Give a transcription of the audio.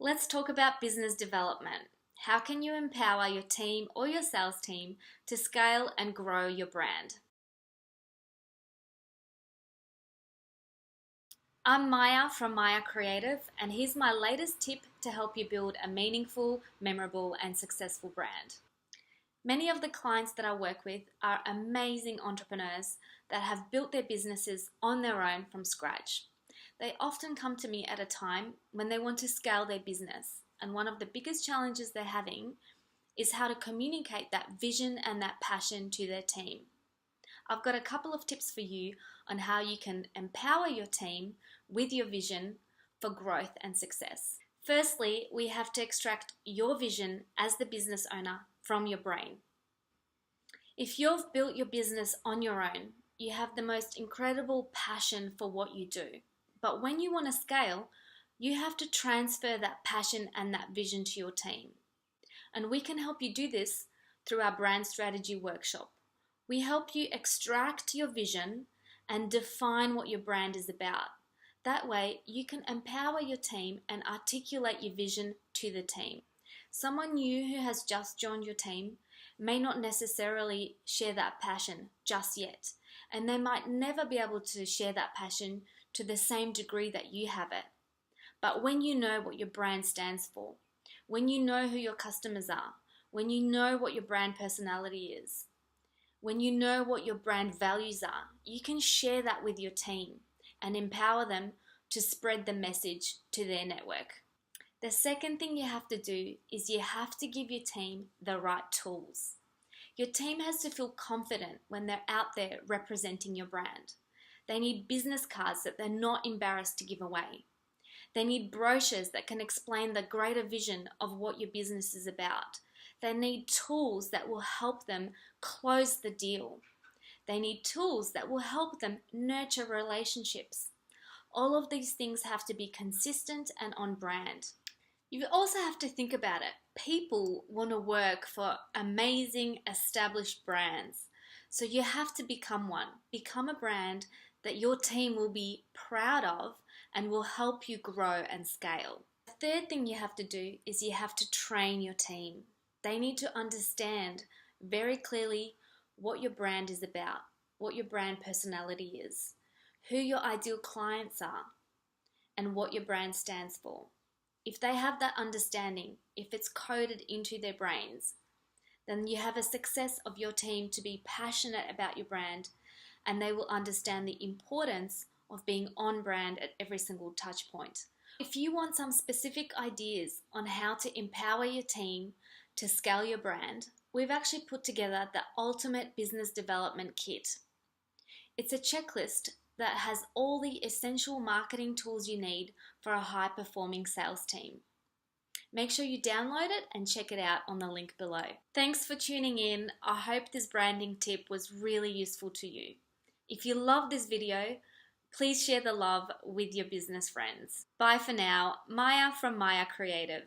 Let's talk about business development. How can you empower your team or your sales team to scale and grow your brand? I'm Maya from Maja Creative, and here's my latest tip to help you build a meaningful, memorable, and successful brand. Many of the clients that I work with are amazing entrepreneurs that have built their businesses on their own from scratch. They often come to me at a time when they want to scale their business, and one of the biggest challenges they're having is how to communicate that vision and that passion to their team. I've got a couple of tips for you on how you can empower your team with your vision for growth and success. Firstly, we have to extract your vision as the business owner from your brain. If you've built your business on your own, you have the most incredible passion for what you do. But when you want to scale, you have to transfer that passion and that vision to your team. And we can help you do this through our brand strategy workshop. We help you extract your vision and define what your brand is about. That way, you can empower your team and articulate your vision to the team. Someone new who has just joined your team may not necessarily share that passion just yet, and they might never be able to share that passion to the same degree that you have it. But when you know what your brand stands for, when you know who your customers are, when you know what your brand personality is, when you know what your brand values are, you can share that with your team and empower them to spread the message to their network. The second thing you have to do is you have to give your team the right tools. Your team has to feel confident when they're out there representing your brand. They need business cards that they're not embarrassed to give away. They need brochures that can explain the greater vision of what your business is about. They need tools that will help them close the deal. They need tools that will help them nurture relationships. All of these things have to be consistent and on brand. You also have to think about it. People want to work for amazing established brands. So you have to become one. Become a brand that your team will be proud of and will help you grow and scale. The third thing you have to do is you have to train your team. They need to understand very clearly what your brand is about, what your brand personality is, who your ideal clients are, and what your brand stands for. If they have that understanding, if it's coded into their brains, then you have a success of your team to be passionate about your brand, and they will understand the importance of being on brand at every single touch point. If you want some specific ideas on how to empower your team to scale your brand, we've actually put together the Ultimate Business Development Kit. It's a checklist that has all the essential marketing tools you need for a high-performing sales team. Make sure you download it and check it out on the link below. Thanks for tuning in. I hope this branding tip was really useful to you. If you love this video, please share the love with your business friends. Bye for now. Maya from Maja Creative.